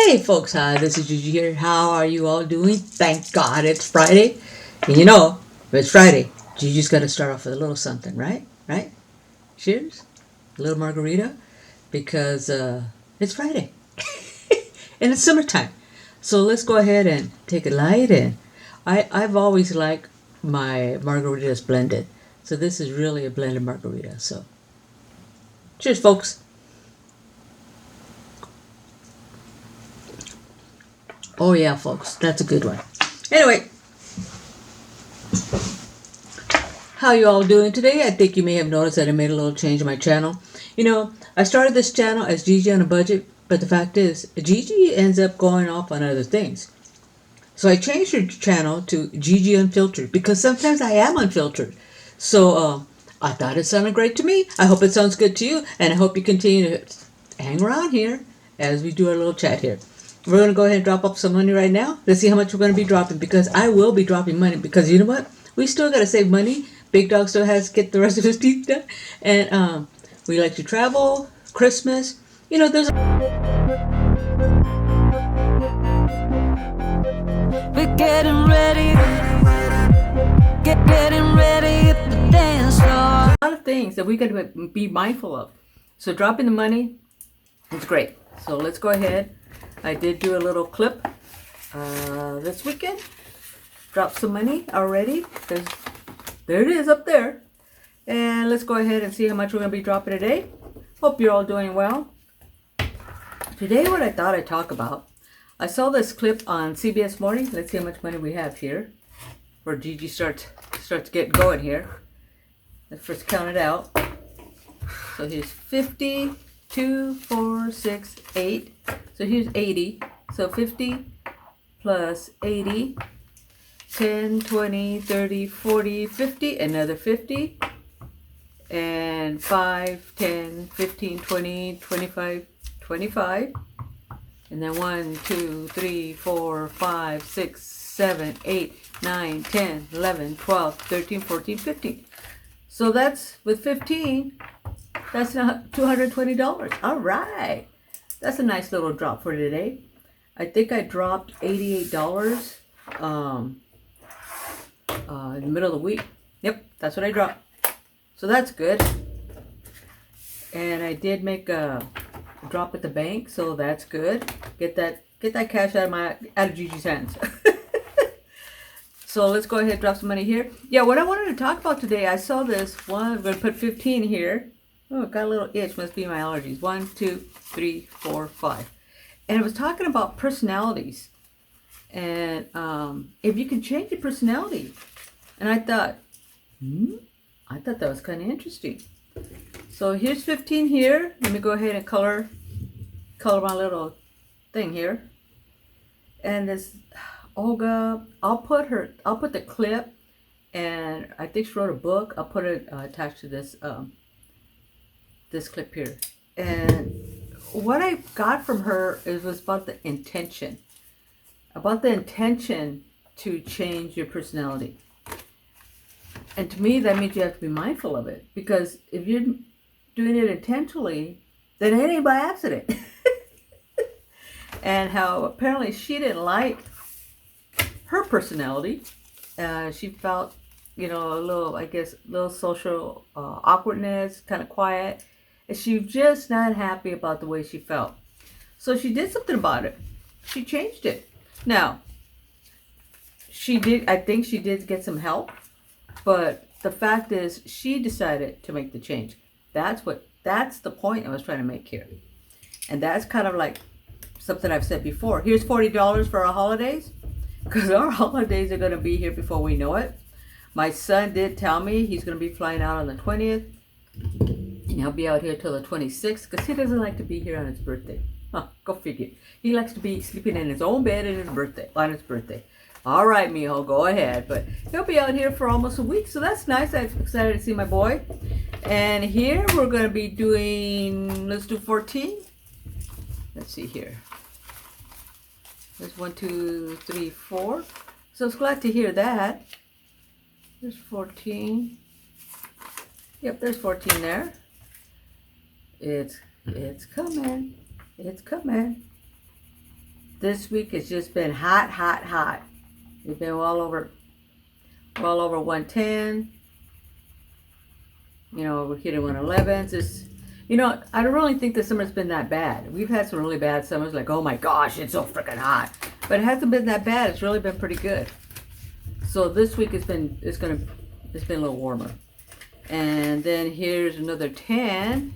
Hey folks, hi, this is Gigi here. How are you all doing? Thank God it's Friday. And you know, if it's Friday, Gigi's got to start off with a little something, right? Right? Cheers. A little margarita because it's Friday and it's summertime. So let's go ahead and take it light. And I've always liked my margaritas blended. So this is really a blended margarita. So cheers, folks. Oh, yeah, folks, that's a good one. Anyway, how you all doing today? I think you may have noticed that I made a little change in my channel. You know, I started this channel as Gigi on a budget, but the fact is, Gigi ends up going off on other things. So I changed her channel to Gigi Unfiltered because sometimes I am unfiltered. So I thought it sounded great to me. I hope it sounds good to you, and I hope you continue to hang around here as we do our little chat here. We're going to go ahead and drop up some money right now. Let's see how much we're going to be dropping because I will be dropping money because you know what? We still got to save money. Big Dog still has to get the rest of his teeth done. And we like to travel, Christmas. You know, there's... We're getting ready, getting ready at the dance floor. a lot of things that we got to be mindful of. So dropping the money is great. So let's go ahead. I did do a little clip this weekend. Dropped some money already. There it is up there. And let's go ahead and see how much we're going to be dropping today. Hope you're all doing well. Today what I thought I'd talk about, I saw this clip on CBS Morning. Let's see how much money we have here. Where Gigi starts getting going here. Let's first count it out. So here's 50, 2, 4, 6, 8. So here's 80. So 50 plus 80, 10, 20, 30, 40, 50, another 50. And 5, 10, 15, 20, 25, 25. And then 1, 2, 3, 4, 5, 6, 7, 8, 9, 10, 11, 12, 13, 14, 15. So that's, with 15, that's $220. All right. That's a nice little drop for today. I think I dropped $88 in the middle of the week. Yep, that's what I dropped. So that's good. And I did make a drop at the bank, so that's good. Get that cash out of Gigi's hands. So let's go ahead and drop some money here. Yeah, what I wanted to talk about today, I saw this one. I'm going to put 15 here. Oh, it got a little itch. Must be my allergies. 1, 2, 3, 4, 5. And it was talking about personalities. And if you can change your personality. And I thought that was kind of interesting. So here's 15 here. Let me go ahead and color my little thing here. And this Olga, I'll put the clip, and I think she wrote a book. I'll put it attached to this this clip here. And what I got from her was about the intention to change your personality. And to me, that means you have to be mindful of it, because if you're doing it intentionally, then it ain't by accident. And how apparently she didn't like her personality. She felt, a little social awkwardness, kind of quiet. And she was just not happy about the way she felt. So she did something about it. She changed it. Now, I think she did get some help. But the fact is, she decided to make the change. That's the point I was trying to make here. And that's kind of like something I've said before. Here's $40 for our holidays, because our holidays are going to be here before we know it. My son did tell me he's going to be flying out on the 20th. And he'll be out here till the 26th, because he doesn't like to be here on his birthday. Huh, go figure. He likes to be sleeping in his own bed on his birthday. All right, mijo, go ahead. But he'll be out here for almost a week, so that's nice. I'm excited to see my boy. And here we're going to be doing, let's do 14. Let's see here. There's 1, 2, 3, 4. So I was glad to hear that. There's 14. Yep, there's 14 there. It's coming. It's coming. This week it's just been hot, hot, hot. We've been well over 110. You know, we're hitting 111s. It's, you know, I don't really think the summer's been that bad. We've had some really bad summers, like, oh my gosh, it's so freaking hot. But it hasn't been that bad. It's really been pretty good. So this week it's been a little warmer. And then here's another 10,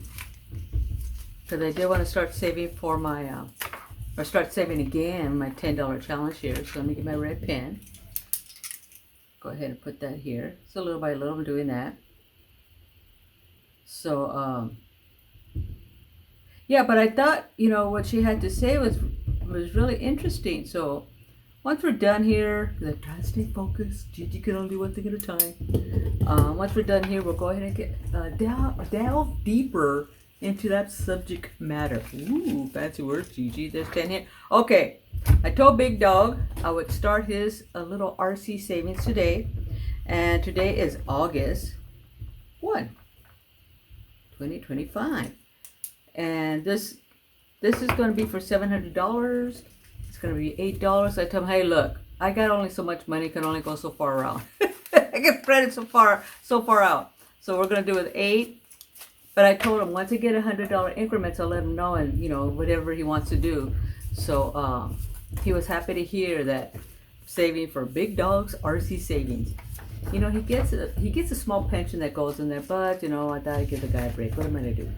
because I did want to start saving for my, or start saving again my $10 challenge here. So let me get my red pen. Go ahead and put that here. So little by little I'm doing that. So, yeah, but I thought, you know, what she had to say was really interesting. So once we're done here, because I'm trying to stay focused, Gigi can only do one thing at a time. Once we're done here, we'll go ahead and get delve deeper into that subject matter. Ooh, fancy words, Gigi. There's 10 here. Okay, I told Big Dog I would start his little RC savings today. And today is August 1, 2025. And this is going to be for $700. It's going to be $8. I tell him, hey, look, I got only so much money, can only go so far around. I can spread it so far out. So we're going to do it with 8. But I told him once I get $100 increments, I'll let him know, and you know, whatever he wants to do. So he was happy to hear that saving for Big Dog's RC savings. You know, he gets a small pension that goes in there, but you know, I thought I'd give the guy a break. What am I gonna do?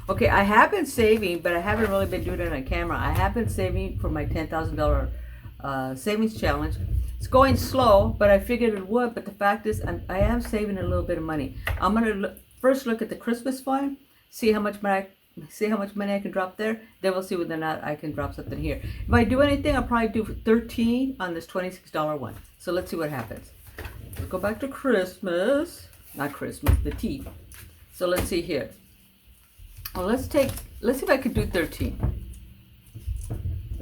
Okay, I have been saving, but I haven't really been doing it on camera. I have been saving for my $10,000 savings challenge. It's going slow, but I figured it would. But the fact is, I am saving a little bit of money. I'm gonna first look at the Christmas fund, see how much money I can drop there. Then we'll see whether or not I can drop something here. If I do anything, I'll probably do 13 on this $26 one. So let's see what happens. Let's go back to Christmas. Not Christmas, the tea. So let's see here. Well, let's see if I can do 13.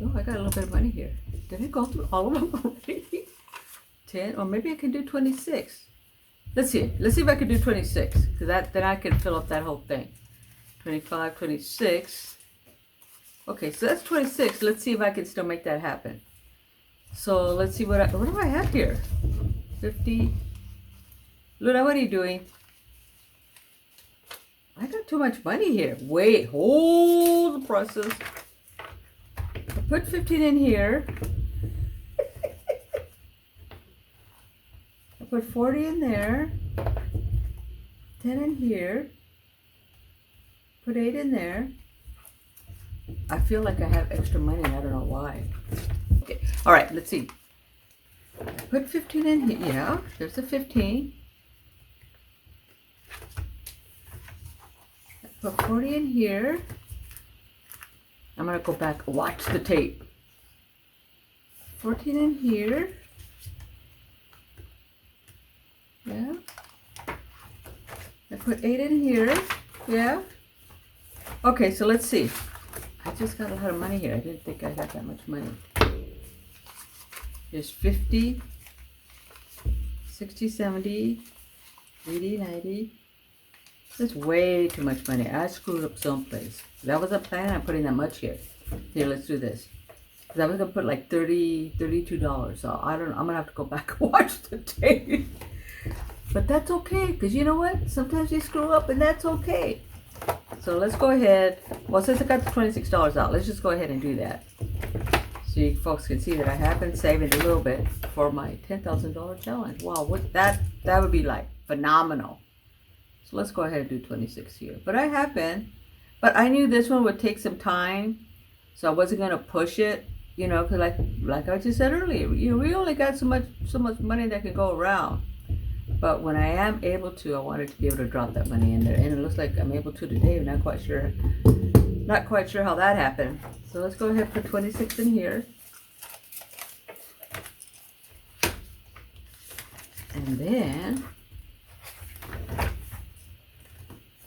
Oh, I got a little bit of money here. Did I go through all of them already? 10, or maybe I can do 26. Let's see if I can do 26, because then I can fill up that whole thing. 25, 26. Okay, so that's 26. Let's see if I can still make that happen. So let's see what do I have here? 50. Luna, what are you doing? I got too much money here. Wait, hold the process. I put 15 in here. I put 40 in there. 10 in here. Put 8 in there. I feel like I have extra money and I don't know why. Okay, all right, let's see. I put 15 in here. Yeah, there's the 15. I put 40 in here. I'm gonna go back, watch the tape. 14 in here. Yeah. I put 8 in here. Yeah. Okay, so let's see. I just got a lot of money here. I didn't think I got that much money. There's 50, 60, 70, 80, 90. That's way too much money. I screwed up someplace. That wasn't planning on putting that much here. Here, let's do this. Because I was going to put like $32. So I don't know. I'm going to have to go back and watch the tape. But that's okay. Because you know what? Sometimes you screw up and that's okay. So let's go ahead. Well, since I got the $26 out, let's just go ahead and do that. So you folks can see that I have been saving a little bit for my $10,000 challenge. Wow, what that would be like phenomenal. So let's go ahead and do 26 here. But I have been. But I knew this one would take some time. So I wasn't going to push it, you know, because like I just said earlier, you know, we only got so much money that can go around. But when I am able to, I wanted to be able to drop that money in there. And it looks like I'm able to today. I'm not quite sure how that happened. So let's go ahead and put 26 in here. And then,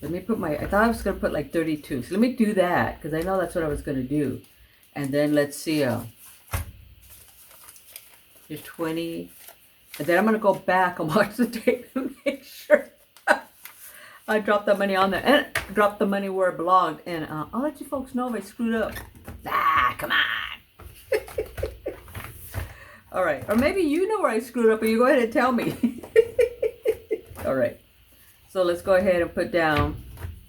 let me put I thought I was going to put like 32. So let me do that, because I know that's what I was going to do. And then let's see, here's 20. And then I'm going to go back and watch the tape and make sure I dropped that money on there. And dropped the money where it belonged. And I'll let you folks know if I screwed up. Ah, come on. All right. Or maybe you know where I screwed up and you go ahead and tell me. All right. So let's go ahead and put down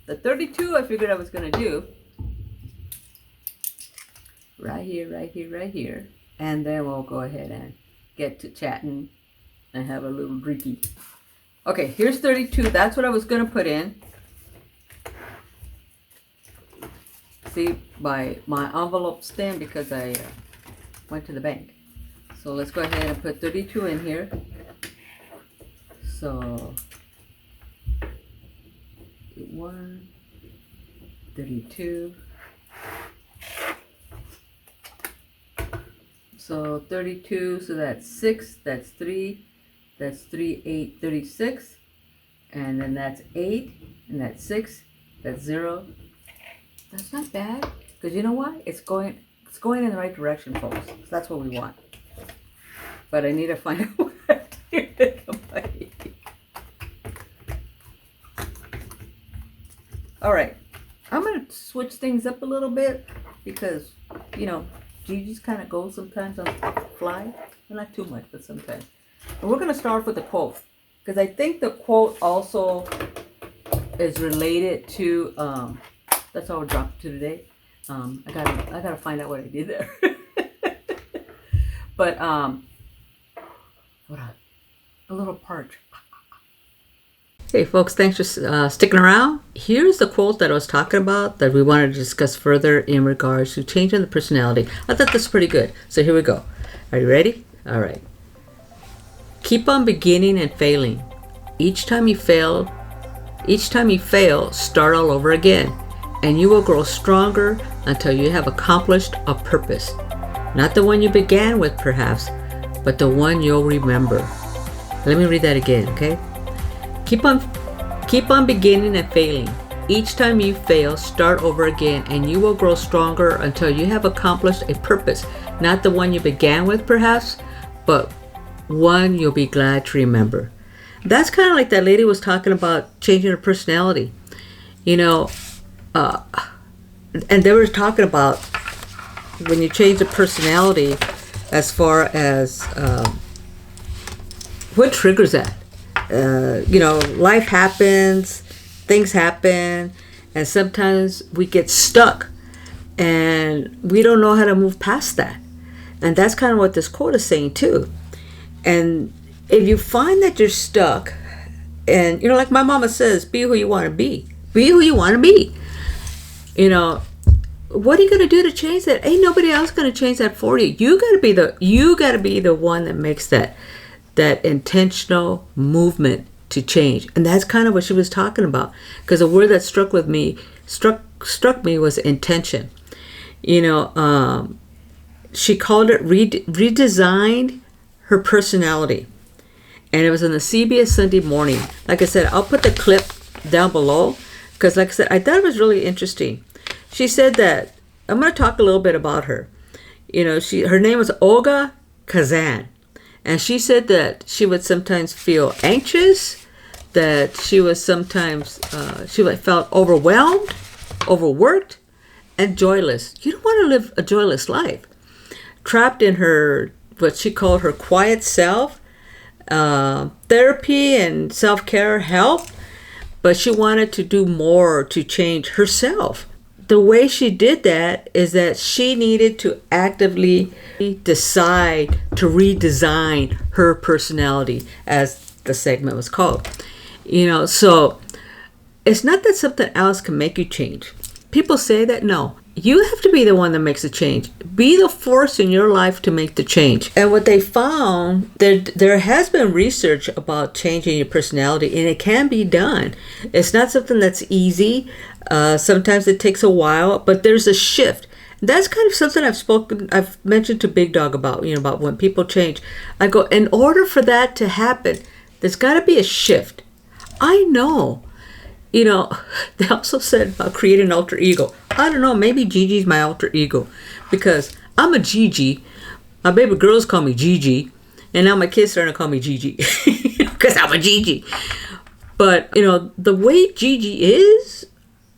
the 32 I figured I was going to do. Right here, right here, right here. And then we'll go ahead and get to chatting and have a little drinky. Okay, here's 32. That's what I was going to put in. See, my envelope's thin because I went to the bank. So let's go ahead and put 32 in here. So 1, 32. So 32, so that's 6, that's 3, that's 3, 8, 36. And then that's 8, and that's 6, that's 0. That's not bad, because you know what? It's going in the right direction, folks. So that's what we want. But I need to find out where to get the money. All right, I'm gonna switch things up a little bit because you know Gigi's kind of goes sometimes on the fly. Well, not too much, but sometimes. And we're gonna start with the quote because I think the quote also is related to. That's all we're dropping to today. I gotta find out what I did there. But hold on, a little parch. Hey folks, thanks for sticking around. Here's the quote that I was talking about that we wanted to discuss further in regards to changing the personality. I thought this was pretty good. So here we go. Are you ready? All right. Keep on beginning and failing. Each time you fail, start all over again. And you will grow stronger until you have accomplished a purpose. Not the one you began with, perhaps, but the one you'll remember. Let me read that again, okay? Keep on beginning and failing. Each time you fail, start over again, and you will grow stronger until you have accomplished a purpose. Not the one you began with, perhaps, but one you'll be glad to remember. That's kind of like that lady was talking about changing her personality. You know, and they were talking about when you change the personality as far as what triggers that. You know, life happens, things happen, and sometimes we get stuck and we don't know how to move past that. And that's kind of what this quote is saying too. And if you find that you're stuck, and you know, like my mama says, be who you want to be. Be who you want to be. You know, what are you going to do to change that? Ain't nobody else going to change that for you. You got to be the one that makes that intentional movement to change. And that's kind of what she was talking about, because the word that struck me was intention. You know, she called it redesigned her personality, and it was in the CBS Sunday Morning. Like I said, I'll put the clip down below because, like I said, I thought it was really interesting. She said that I'm going to talk a little bit about her. You know, her name was Olga Kazan. And she said that she would sometimes feel anxious, that she was sometimes, she felt overwhelmed, overworked, and joyless. You don't want to live a joyless life. Trapped in her, what she called her quiet self. Therapy and self-care helped, but she wanted to do more to change herself. The way she did that is that she needed to actively decide to redesign her personality, as the segment was called. You know, so it's not that something else can make you change. People say that. No, you have to be the one that makes the change. Be the force in your life to make the change. And what they found, there has been research about changing your personality, and it can be done. It's not something that's easy. Sometimes it takes a while, but there's a shift. That's kind of something I've mentioned to Big Dog about, you know, about when people change. I go, in order for that to happen, there's got to be a shift. I know. You know, they also said about creating an alter ego. I don't know, maybe Gigi's my alter ego, because I'm a Gigi. My baby girls call me Gigi, and now my kids starting to call me Gigi because I'm a Gigi. But, you know, the way Gigi is,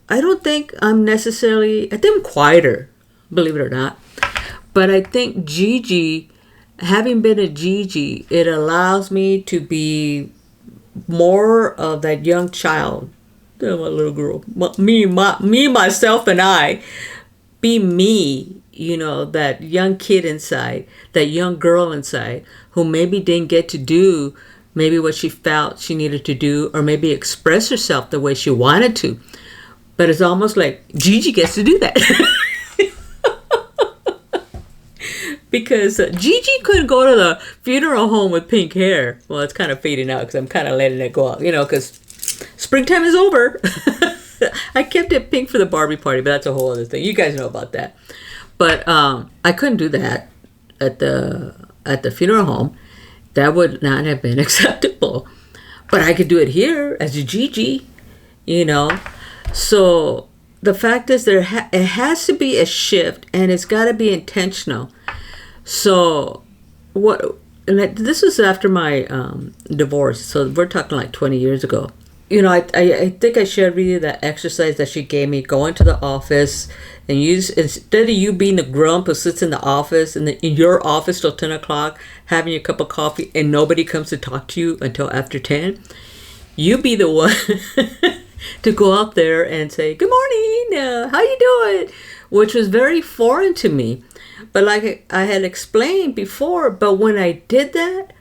I don't think I'm necessarily, I think I'm quieter, believe it or not. But I think Gigi having been a Gigi, it allows me to be more of that young child. My little girl, me, myself, and I. Be me, that young kid inside, that young girl inside, who maybe didn't get to do maybe what she felt she needed to do, or maybe express herself the way she wanted to. But it's almost like Gigi gets to do that. Because Gigi couldn't go to the funeral home with pink hair. Well, it's kind of fading out because I'm kind of letting it go out, because springtime is over. I kept it pink for the Barbie party, but that's a whole other thing. You guys know about that. But I couldn't do that at the funeral home. That would not have been acceptable. But I could do it here as a Gigi, So the fact is, it has to be a shift, and it's got to be intentional. So this was after my divorce. So we're talking like 20 years ago. I think I shared with you that exercise that she gave me, going to the office, and instead of you being the grump who sits in the office, in your office till 10 o'clock, having your cup of coffee, and nobody comes to talk to you until after 10, you be the one to go out there and say, good morning, how you doing? Which was very foreign to me. But like I had explained before, but when I did that,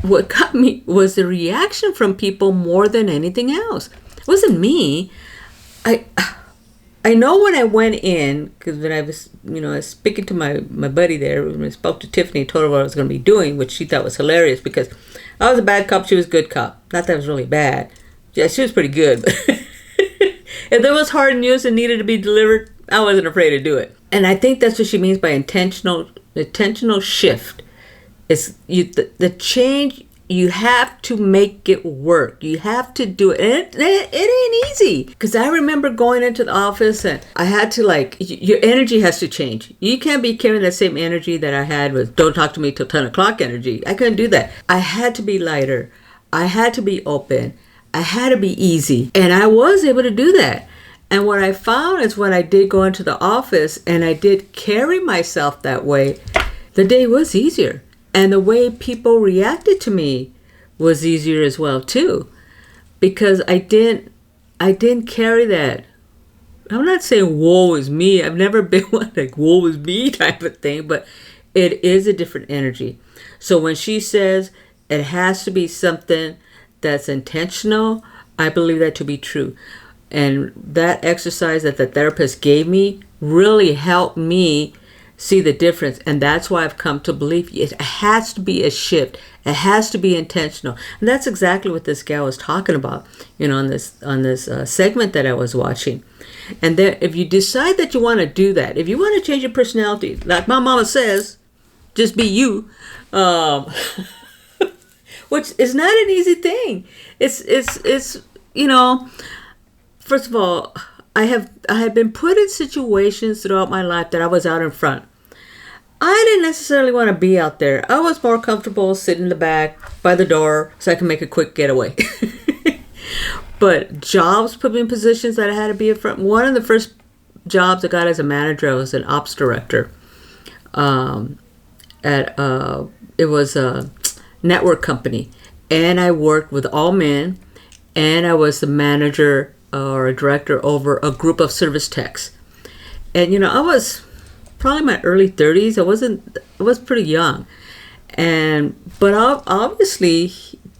what got me was the reaction from people more than anything else. It wasn't me. I know when I went in, because when I was, I was speaking to my buddy there, when I spoke to Tiffany, told her what I was going to be doing, which she thought was hilarious, because I was a bad cop, she was a good cop. Not that it was really bad. Yeah, she was pretty good. If there was hard news that needed to be delivered, I wasn't afraid to do it. And I think that's what she means by intentional shift. It's the change. You have to make it work. You have to do it. And it ain't easy. Because I remember going into the office and I had to your energy has to change. You can't be carrying that same energy that I had with don't talk to me till 10 o'clock energy. I couldn't do that. I had to be lighter. I had to be open. I had to be easy. And I was able to do that. And what I found is when I did go into the office and I did carry myself that way, the day was easier. And the way people reacted to me was easier as well too, because I didn't carry that. I'm not saying woe is me. I've never been one like woe is me type of thing, but it is a different energy. So when she says it has to be something that's intentional, I believe that to be true. And that exercise that the therapist gave me really helped me see the difference. And that's why I've come to believe it has to be a shift. It has to be intentional. And that's exactly what this gal was talking about, on this segment that I was watching. And then if you decide that you want to do that, if you want to change your personality, like my mama says, just be you, which is not an easy thing. It's first of all, I had been put in situations throughout my life that I was out in front. I didn't necessarily want to be out there. I was more comfortable sitting in the back by the door so I can make a quick getaway. But jobs put me in positions that I had to be in front. One of the first jobs I got as a manager, I was an ops director. It was a network company, and I worked with all men, and I was the manager or a director over a group of service techs. And I was probably in my early 30s. I was pretty young. But obviously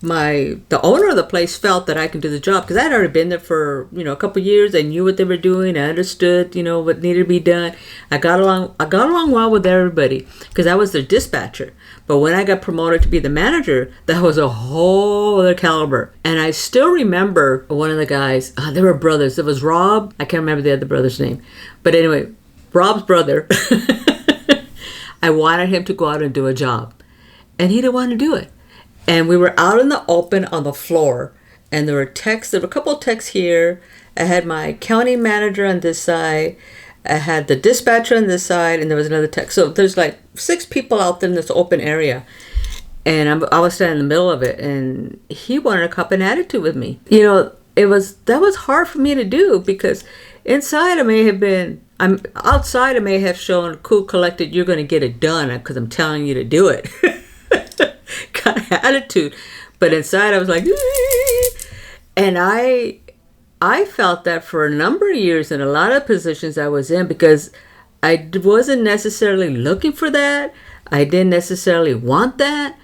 the owner of the place felt that I could do the job because I'd already been there for, a couple of years. I knew what they were doing. I understood, what needed to be done. I got along well with everybody because I was their dispatcher. But when I got promoted to be the manager, that was a whole other caliber. And I still remember one of the guys, they were brothers. It was Rob. I can't remember the other brother's name. But anyway, Rob's brother, I wanted him to go out and do a job. And he didn't want to do it. And we were out in the open on the floor. And there were a couple of techs here. I had my county manager on this side. I had the dispatcher on this side, and there was another tech. So there's like 6 people out there in this open area. And I was standing in the middle of it, and he wanted to cop an attitude with me. That was hard for me to do because inside I may have been, I'm outside I may have shown cool, collected, you're going to get it done because I'm telling you to do it kind of attitude. But inside I was like, and I felt that for a number of years in a lot of positions I was in, because I wasn't necessarily looking for that. I didn't necessarily want that,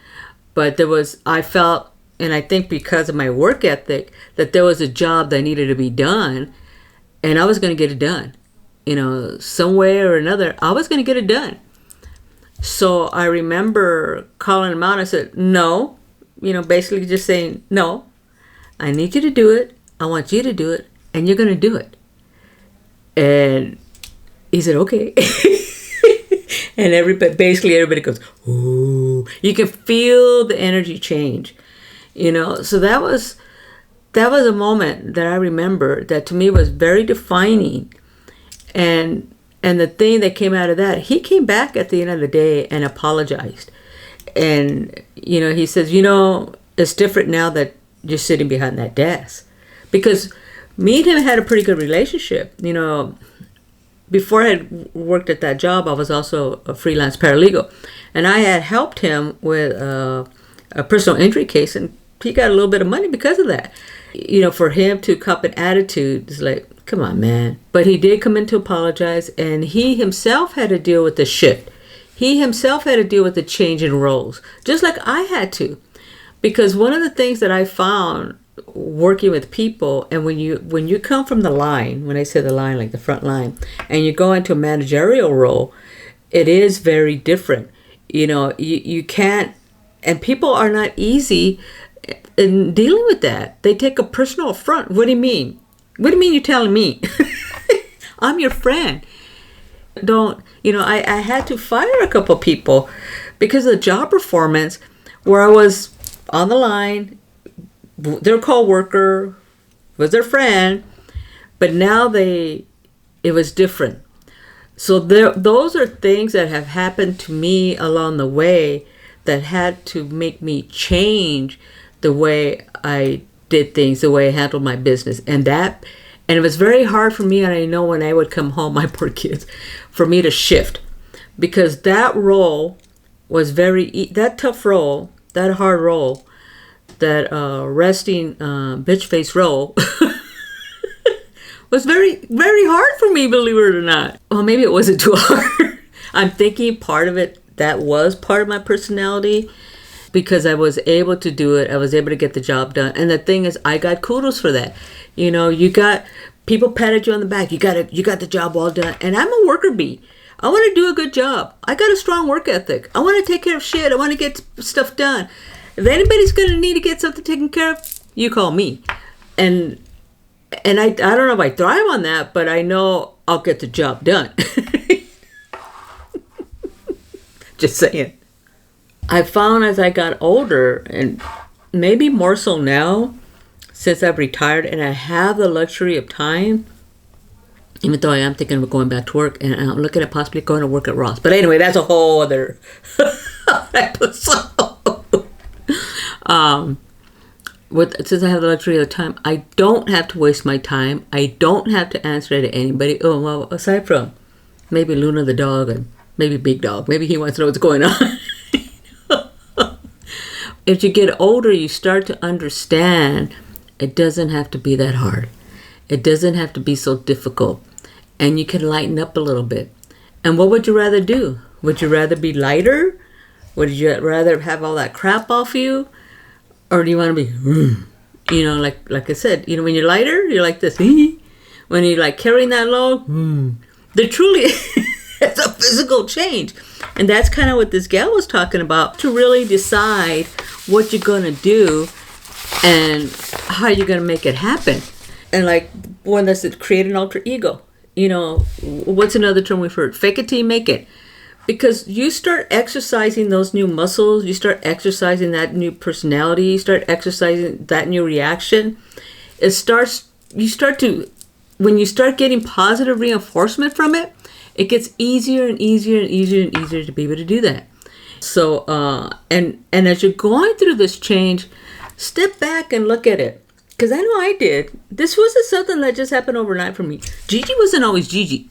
but I felt, and I think because of my work ethic, that there was a job that needed to be done, and I was going to get it done. Some way or another, I was going to get it done. So I remember calling him out. I said, no, basically just saying, no, I need you to do it. I want you to do it, and you're going to do it. And he said, okay. And everybody goes, ooh. You can feel the energy change, So that was a moment that I remember that to me was very defining. And the thing that came out of that, he came back at the end of the day and apologized. And, he says, it's different now that you're sitting behind that desk. Because me and him had a pretty good relationship. Before I had worked at that job, I was also a freelance paralegal. And I had helped him with a personal injury case, and he got a little bit of money because of that. For him to cop an attitude, it's like, come on, man. But he did come in to apologize, and he himself had to deal with the shift. He himself had to deal with the change in roles, just like I had to. Because one of the things that I found working with people, and when you come from the line, when I say the line, like the front line, and you go into a managerial role, it is very different. You can't, and people are not easy in dealing with that. They take a personal affront. What do you mean? What do you mean you're telling me? I'm your friend. I had to fire a couple people because of the job performance where I was on the line. Their co-worker was their friend, but now it was different. So those are things that have happened to me along the way that had to make me change the way I did things, the way I handled my business. And it was very hard for me, and I know when I would come home, my poor kids, for me to shift. Because that role was that tough role, that hard role, that resting bitch face role was very, very hard for me, believe it or not. Well, maybe it wasn't too hard. I'm thinking part of it, that was part of my personality, because I was able to do it. I was able to get the job done. And the thing is, I got kudos for that. You got people patted you on the back. You got the job all done. And I'm a worker bee. I want to do a good job. I got a strong work ethic. I want to take care of shit. I want to get stuff done. If anybody's going to need to get something taken care of, you call me. And I don't know if I thrive on that, but I know I'll get the job done. Just saying. I found as I got older, and maybe more so now, since I've retired and I have the luxury of time, even though I am thinking of going back to work, and I'm looking at possibly going to work at Ross. But anyway, that's a whole other episode. Since I have the luxury of time, I don't have to waste my time. I don't have to answer to anybody. Oh, well, aside from maybe Luna the dog and maybe Big Dog. Maybe he wants to know what's going on. As you get older, you start to understand it doesn't have to be that hard. It doesn't have to be so difficult. And you can lighten up a little bit. And what would you rather do? Would you rather be lighter? Would you rather have all that crap off you? Or do you want to be, like I said, when you're lighter, you're like this. When you're like carrying that load, there truly is a physical change. And that's kind of what this gal was talking about, to really decide what you're going to do and how you're going to make it happen. And like one that said, create an alter ego. What's another term we've heard? Fake it till you make it. Because you start exercising those new muscles, you start exercising that new personality, you start exercising that new reaction. When you start getting positive reinforcement from it, it gets easier and easier and easier and easier to be able to do that. So, and as you're going through this change, step back and look at it. Because I know I did. This wasn't something that just happened overnight for me. Gigi wasn't always Gigi.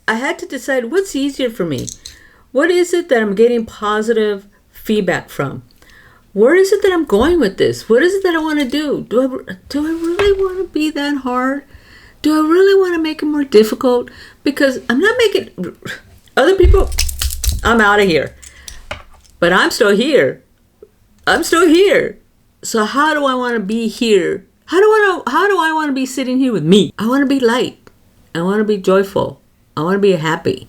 I had to decide what's easier for me. What is it that I'm getting positive feedback from? Where is it that I'm going with this? What is it that I want to do? Do I really want to be that hard? Do I really want to make it more difficult? Because I'm not making other people. I'm out of here. But I'm still here. I'm still here. So how do I want to be here? How do I want to be sitting here with me? I want to be light. I want to be joyful. I want to be happy.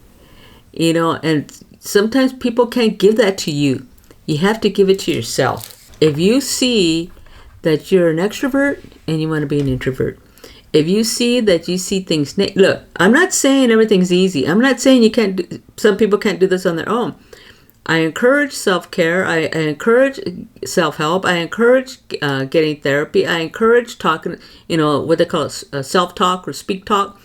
And sometimes people can't give that to you. You have to give it to yourself. If you see that you're an extrovert and you want to be an introvert, if you see that you see things, look, I'm not saying everything's easy. I'm not saying some people can't do this on their own. I encourage self-care. I encourage self-help. I encourage getting therapy. I encourage talking, what they call it, self-talk or speak talk,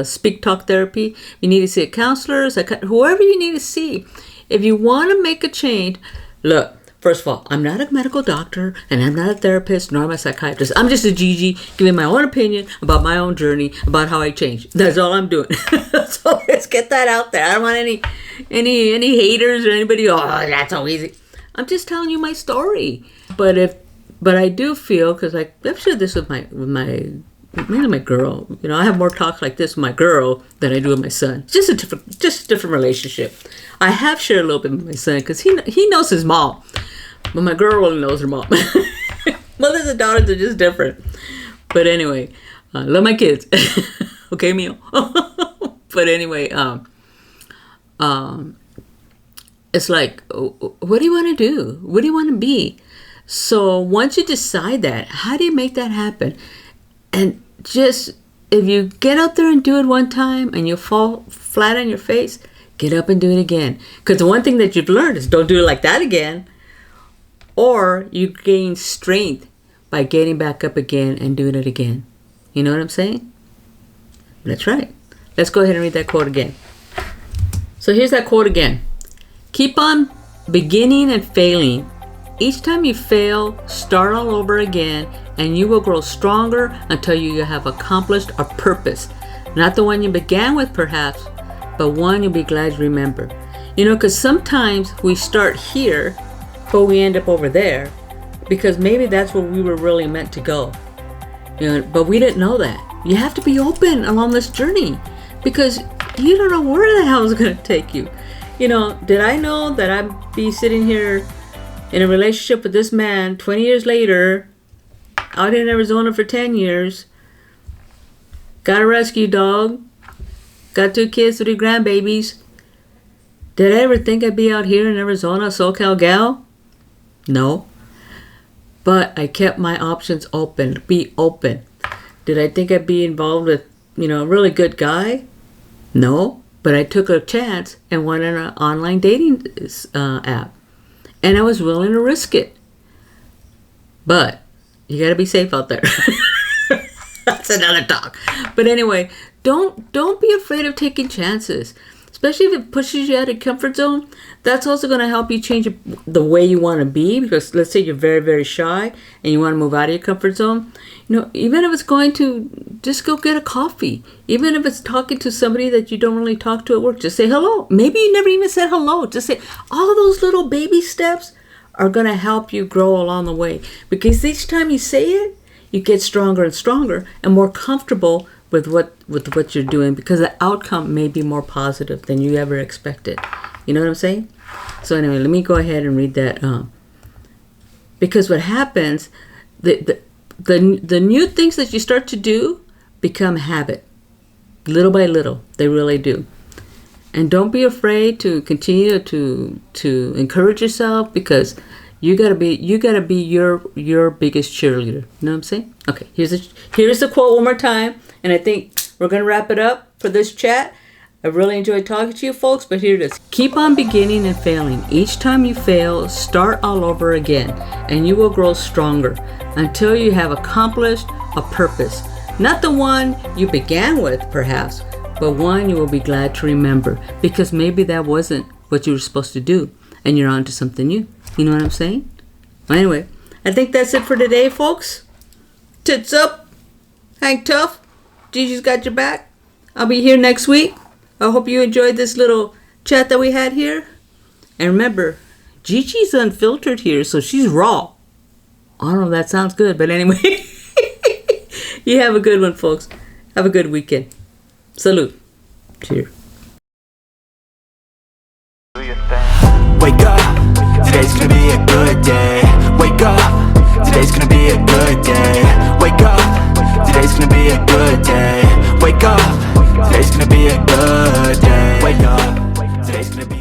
speak talk therapy. You need to see a counselor, whoever you need to see. If you want to make a change, look, first of all, I'm not a medical doctor and I'm not a therapist nor am I a psychiatrist. I'm just a Gigi giving my own opinion about my own journey, about how I changed. That's all I'm doing. So let's get that out there. I don't want any haters or anybody, oh, that's so easy. I'm just telling you my story. But I do feel, because I've shared this with mainly my girl. I have more talks like this with my girl than I do with my son. Just a different relationship. I have shared a little bit with my son because he knows his mom, but my girl really knows her mom. Mothers and daughters are just different. But anyway, I love my kids. Okay, Mio. But anyway, it's like, what do you want to do? What do you want to be? So once you decide that, how do you make that happen? And just, if you get out there and do it one time and you fall flat on your face, get up and do it again. Because the one thing that you've learned is don't do it like that again. Or you gain strength by getting back up again and doing it again. You know what I'm saying? That's right. Let's go ahead and read that quote again. So here's that quote again. Keep on beginning and failing. Each time you fail, start all over again, and you will grow stronger until you have accomplished a purpose. Not the one you began with, perhaps, but one you'll be glad to remember. Because sometimes we start here, but we end up over there, because maybe that's where we were really meant to go. But we didn't know that. You have to be open along this journey, because you don't know where the hell it's going to take you. Did I know that I'd be sitting here in a relationship with this man 20 years later, out in Arizona for 10 years, got a rescue dog, got 2 kids, 3 grandbabies? Did I ever think I'd be out here in Arizona, SoCalGal? No. But I kept my options open, be open. Did I think I'd be involved with, a really good guy? No. But I took a chance and went on an online dating app. And I was willing to risk it. But you got to be safe out there. That's another talk. But anyway, don't be afraid of taking chances. Especially if it pushes you out of your comfort zone. That's also going to help you change the way you want to be. Because let's say you're very, very shy and you want to move out of your comfort zone. Even if it's going to just go get a coffee. Even if it's talking to somebody that you don't really talk to at work. Just say hello. Maybe you never even said hello. Just say, all those little baby steps are going to help you grow along the way. Because each time you say it, you get stronger and stronger and more comfortable with what you're doing, because the outcome may be more positive than you ever expected. You know what I'm saying? So anyway, let me go ahead and read that. Because what happens, the new things that you start to do become habit, little by little. They really do. And don't be afraid to continue to encourage yourself, because you gotta be your biggest cheerleader. You know what I'm saying? Okay, here's the quote one more time, and I think we're gonna wrap it up for this chat. I really enjoyed talking to you folks, but here it is. Keep on beginning and failing. Each time you fail, start all over again, and you will grow stronger until you have accomplished a purpose. Not the one you began with, perhaps, but one you will be glad to remember, because maybe that wasn't what you were supposed to do, and you're on to something new. You know what I'm saying? Anyway, I think that's it for today, folks. Tits up. Hang tough. Gigi's got your back. I'll be here next week. I hope you enjoyed this little chat that we had here. And remember, Gigi's unfiltered here, so she's raw. I don't know if that sounds good, but anyway. You have a good one, folks. Have a good weekend. Salute. Cheers. Wake up, today's gonna be a good day. Wake up, today's gonna be a good day. Wake up, today's gonna be a good day. Wake up, today's gonna be a good day. Wake up, today's gonna be